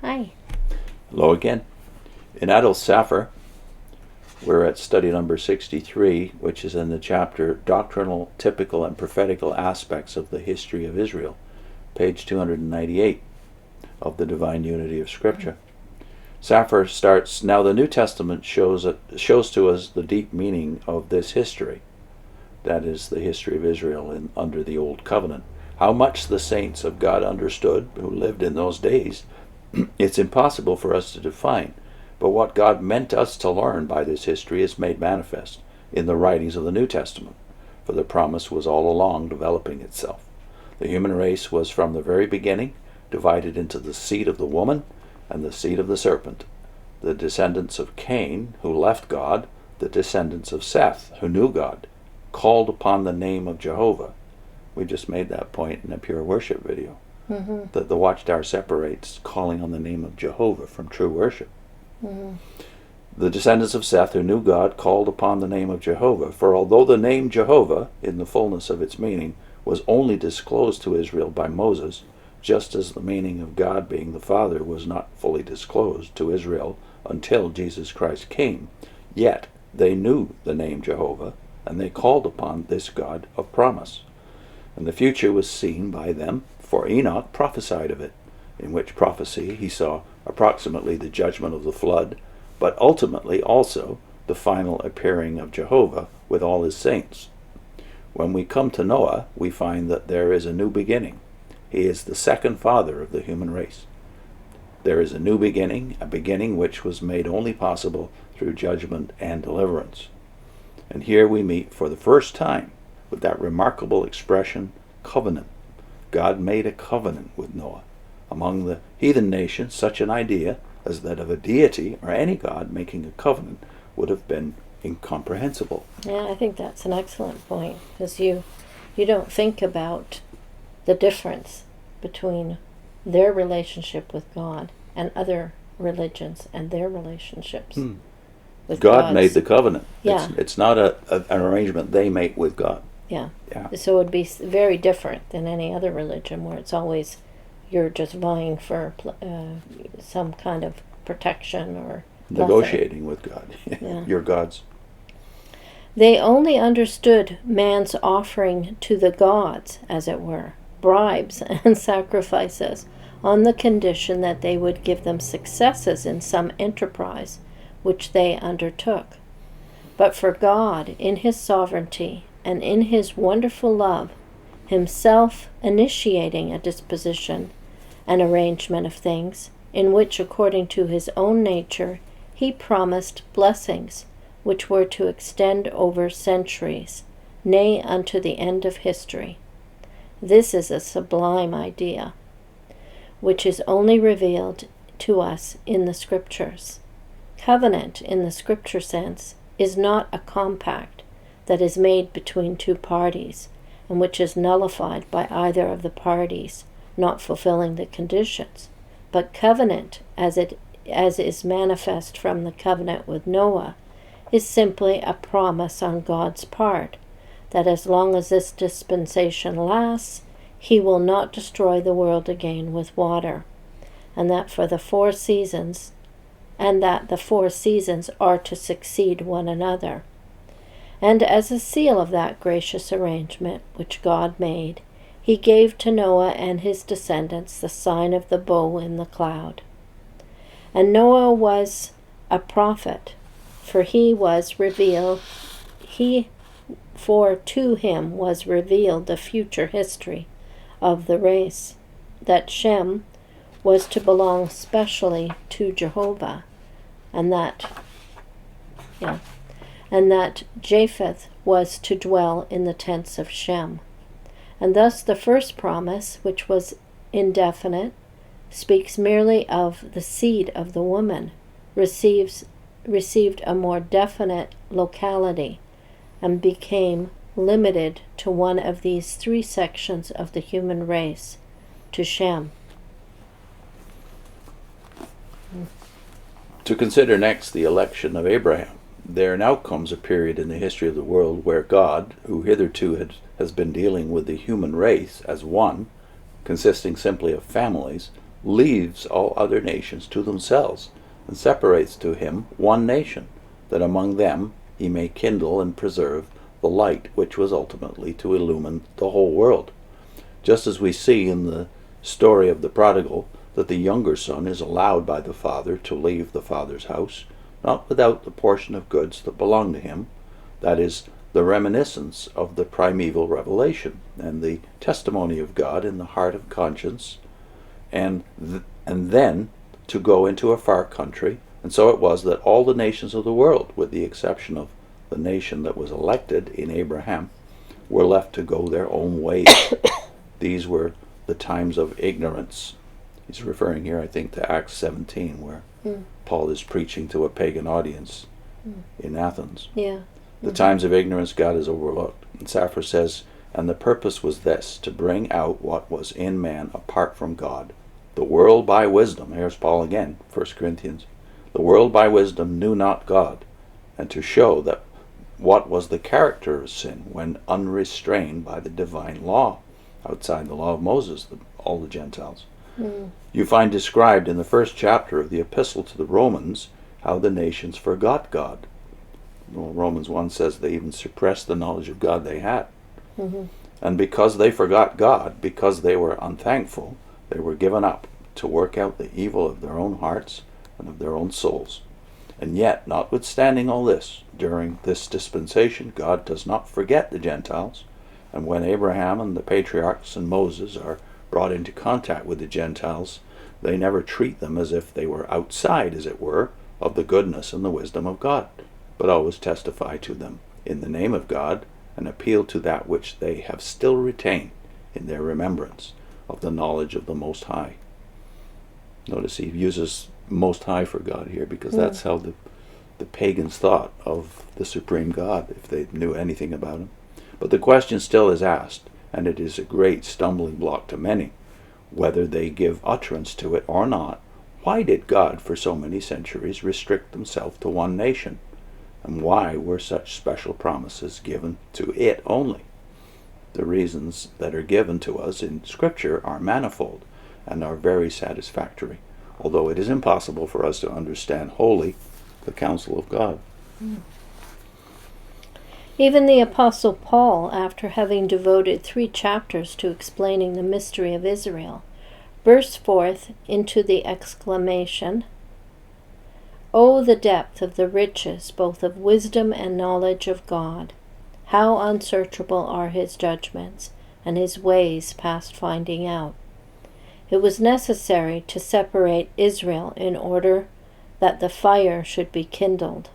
Hi. Hello again. In Adolph's Saphir, we're at study number 63, which is in the chapter Doctrinal, Typical, and Prophetical Aspects of the History of Israel, page 298 of the Divine Unity of Scripture. Saphir starts, now the New Testament shows to us the deep meaning of this history. That is the history of Israel under the Old Covenant. How much the saints of God understood who lived in those days, it's impossible for us to define. But what God meant us to learn by this history is made manifest in the writings of the New Testament, for the promise was all along developing itself. The human race was from the very beginning divided into the seed of the woman and the seed of the serpent, the descendants of Cain, who left God, the descendants of Seth, who knew God, called upon the name of Jehovah. We just made that point in a pure worship video. That the Watchtower separates calling on the name of Jehovah from true worship. The descendants of Seth, who knew God, called upon the name of Jehovah. For although the name Jehovah, in the fullness of its meaning, was only disclosed to Israel by Moses, just as the meaning of God being the Father was not fully disclosed to Israel until Jesus Christ came, yet they knew the name Jehovah, and they called upon this God of promise. And the future was seen by them, for Enoch prophesied of it, in which prophecy he saw approximately the judgment of the flood, but ultimately also the final appearing of Jehovah with all his saints. When we come to Noah, we find that there is a new beginning. He is the second father of the human race. There is a new beginning, a beginning which was made only possible through judgment and deliverance. And here we meet for the first time with that remarkable expression, covenant. God made a covenant with Noah. Among the heathen nations, such an idea as that of a deity or any god making a covenant would have been incomprehensible. Yeah, I think that's an excellent point, because you don't think about the difference between their relationship with God and other religions and their relationships with God made the covenant. Yeah. It's not an arrangement they make with God. Yeah. Yeah. So it would be very different than any other religion, where it's always you're just vying for some kind of protection or negotiating with God. Yeah. Your gods. They only understood man's offering to the gods, as it were, bribes and sacrifices, on the condition that they would give them successes in some enterprise which they undertook. But for God, in his sovereignty and in his wonderful love, himself initiating a disposition, an arrangement of things, in which, according to his own nature, he promised blessings which were to extend over centuries, nay, unto the end of history. This is a sublime idea, which is only revealed to us in the Scriptures. Covenant, in the Scripture sense, is not a compact that is made between two parties, and which is nullified by either of the parties not fulfilling the conditions. But covenant, as is manifest from the covenant with Noah, is simply a promise on God's part that as long as this dispensation lasts, he will not destroy the world again with water, and that the 4 seasons are to succeed one another. And as a seal of that gracious arrangement which God made, he gave to Noah and his descendants the sign of the bow in the cloud. And Noah was a prophet, for to him was revealed the future history of the race, that Shem was to belong specially to Jehovah, and that Japheth was to dwell in the tents of Shem. And thus the first promise, which was indefinite, speaks merely of the seed of the woman, received a more definite locality, and became limited to one of these 3 sections of the human race, to Shem. To consider next the election of Abraham. There now comes a period in the history of the world where God, who hitherto has been dealing with the human race as one, consisting simply of families, leaves all other nations to themselves, and separates to him one nation, that among them he may kindle and preserve the light which was ultimately to illumine the whole world. Just as we see in the story of the prodigal that the younger son is allowed by the father to leave the father's house, not without the portion of goods that belong to him, that is, the reminiscence of the primeval revelation and the testimony of God in the heart of conscience, and then to go into a far country. And so it was that all the nations of the world, with the exception of the nation that was elected in Abraham, were left to go their own ways. These were the times of ignorance. He's referring here, I think, to Acts 17, where Paul is preaching to a pagan audience in Athens. Yeah. The times of ignorance God has overlooked. And Saphir says, and the purpose was this, to bring out what was in man apart from God. The world by wisdom, here's Paul again, 1 Corinthians, the world by wisdom knew not God, and to show that what was the character of sin when unrestrained by the divine law, outside the law of Moses, all the Gentiles. You find described in the first chapter of the epistle to the Romans how the nations forgot God. Well, Romans 1 says they even suppressed the knowledge of God they had. And because they forgot God, because they were unthankful, they were given up to work out the evil of their own hearts and of their own souls. And yet, notwithstanding all this, during this dispensation, God does not forget the Gentiles. And when Abraham and the patriarchs and Moses are brought into contact with the Gentiles, they never treat them as if they were outside, as it were, of the goodness and the wisdom of God, but always testify to them in the name of God and appeal to that which they have still retained in their remembrance of the knowledge of the Most High. Notice he uses Most High for God here, because that's how the pagans thought of the supreme God, if they knew anything about him. But the question still is asked, and it is a great stumbling block to many, whether they give utterance to it or not. Why did God for so many centuries restrict himself to one nation? And why were such special promises given to it only? The reasons that are given to us in Scripture are manifold and are very satisfactory, although it is impossible for us to understand wholly the counsel of God. Even the Apostle Paul, after having devoted 3 chapters to explaining the mystery of Israel, burst forth into the exclamation, "Oh, the depth of the riches both of wisdom and knowledge of God! How unsearchable are his judgments, and his ways past finding out!" It was necessary to separate Israel in order that the fire should be kindled,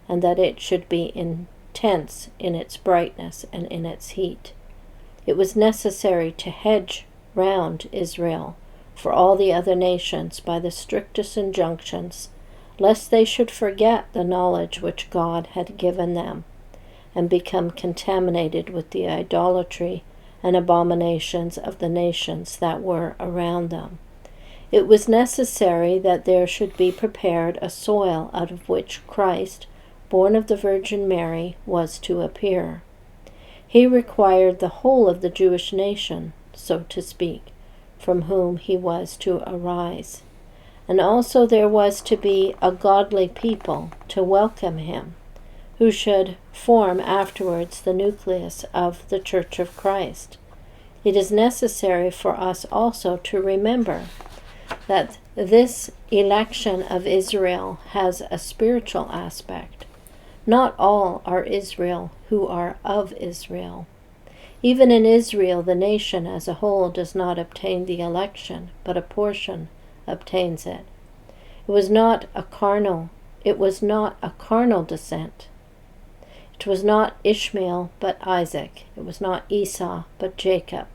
and that it should be intense in its brightness and in its heat. It was necessary to hedge round Israel for all the other nations by the strictest injunctions, lest they should forget the knowledge which God had given them, and become contaminated with the idolatry and abominations of the nations that were around them. It was necessary that there should be prepared a soil out of which Christ, born of the Virgin Mary, was to appear. He required the whole of the Jewish nation, so to speak, from whom he was to arise. And also there was to be a godly people to welcome him, who should form afterwards the nucleus of the Church of Christ. It is necessary for us also to remember that this election of Israel has a spiritual aspect. Not all are Israel who are of Israel. Even in Israel, the nation as a whole does not obtain the election, but a portion obtains it. It was not a carnal descent. It was not Ishmael, but Isaac. It was not Esau, but Jacob.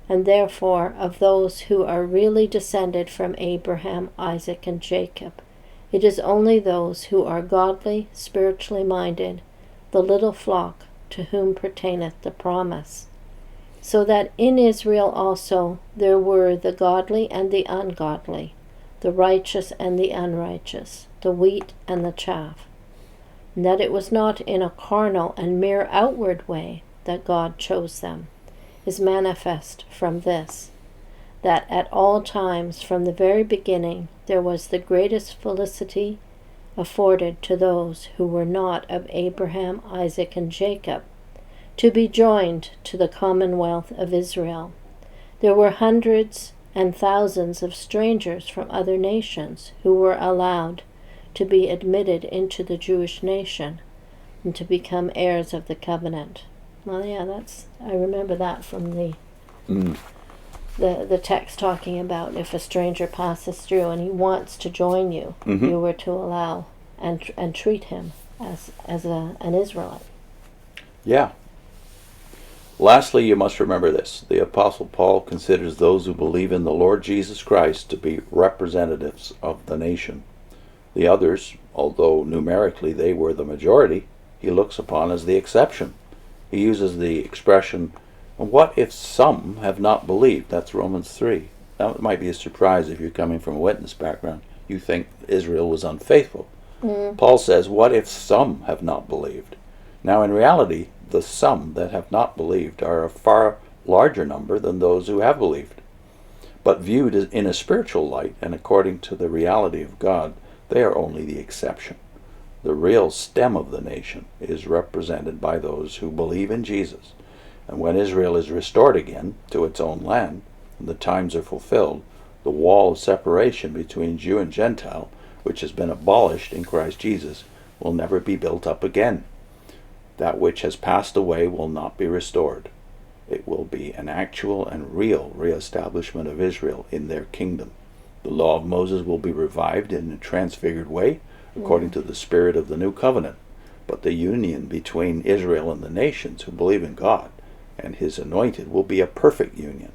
And therefore, of those who are really descended from Abraham, Isaac, and Jacob, it is only those who are godly, spiritually minded, the little flock to whom pertaineth the promise. So that in Israel also there were the godly and the ungodly, the righteous and the unrighteous, the wheat and the chaff. And that it was not in a carnal and mere outward way that God chose them, is manifest from this, that at all times from the very beginning there was the greatest felicity afforded to those who were not of Abraham, Isaac, and Jacob, to be joined to the commonwealth of Israel. There were hundreds and thousands of strangers from other nations who were allowed to be admitted into the Jewish nation and to become heirs of the covenant. Well, yeah, I remember that from the text talking about if a stranger passes through and he wants to join you, you were to allow and treat him as an Israelite. Yeah. Lastly, you must remember this. The Apostle Paul considers those who believe in the Lord Jesus Christ to be representatives of the nation. The others, although numerically they were the majority, he looks upon as the exception. He uses the expression, what if some have not believed? That's Romans 3. That might be a surprise if you're coming from a witness background. You think Israel was unfaithful. Paul says, what if some have not believed? Now in reality, the some that have not believed are a far larger number than those who have believed. But viewed in a spiritual light and according to the reality of God, they are only the exception. The real stem of the nation is represented by those who believe in Jesus. And when Israel is restored again to its own land, and the times are fulfilled, the wall of separation between Jew and Gentile, which has been abolished in Christ Jesus, will never be built up again. That which has passed away will not be restored. It will be an actual and real reestablishment of Israel in their kingdom. The law of Moses will be revived in a transfigured way, according to the spirit of the new covenant. But the union between Israel and the nations who believe in God and his anointed will be a perfect union.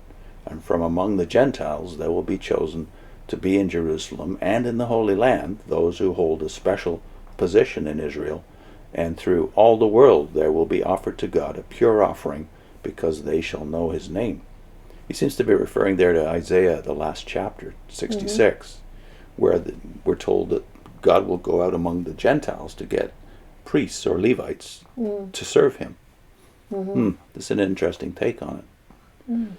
And from among the Gentiles there will be chosen to be in Jerusalem and in the Holy Land those who hold a special position in Israel, and through all the world there will be offered to God a pure offering, because they shall know his name. He seems to be referring there to Isaiah, the last chapter, 66, where we're told that God will go out among the Gentiles to get priests or Levites to serve him. This is an interesting take on it.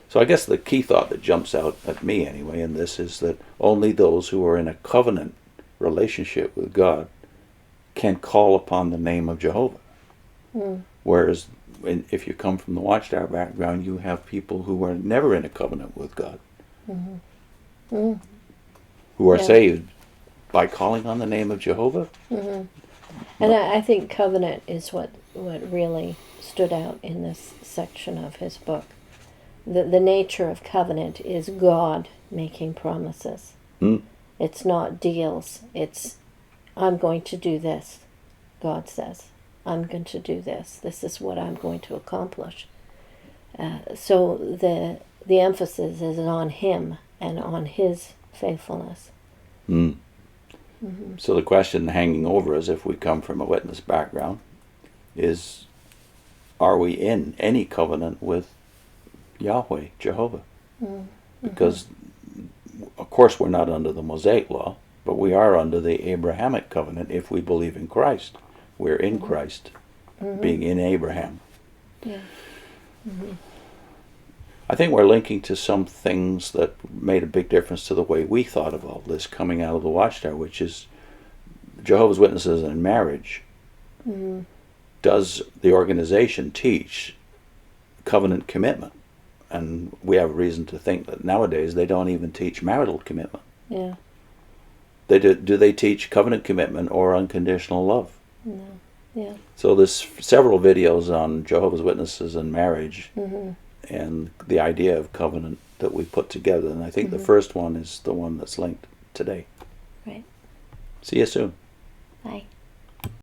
So I guess the key thought that jumps out at me anyway in this is that only those who are in a covenant relationship with God can call upon the name of Jehovah. Whereas if you come from the Watchtower background, you have people who are never in a covenant with God, who are saved by calling on the name of Jehovah. And I think covenant is what really stood out in this section of his book. The nature of covenant is God making promises. It's not deals. It's, I'm going to do this, God says. I'm going to do this. This is what I'm going to accomplish. So the emphasis is on him and on his faithfulness. So the question hanging over us, if we come from a witness background, is, are we in any covenant with Yahweh, Jehovah? Because, of course, we're not under the Mosaic law, but we are under the Abrahamic covenant if we believe in Christ. We're in Christ, being in Abraham. I think we're linking to some things that made a big difference to the way we thought of all this coming out of the Watchtower, which is Jehovah's Witnesses and marriage. Does the organization teach covenant commitment? And we have reason to think that nowadays they don't even teach marital commitment. Yeah. They do they teach covenant commitment or unconditional love? No. Yeah. So there's several videos on Jehovah's Witnesses and marriage and the idea of covenant that we put together. And I think the first one is the one that's linked today. Right. See you soon. Bye.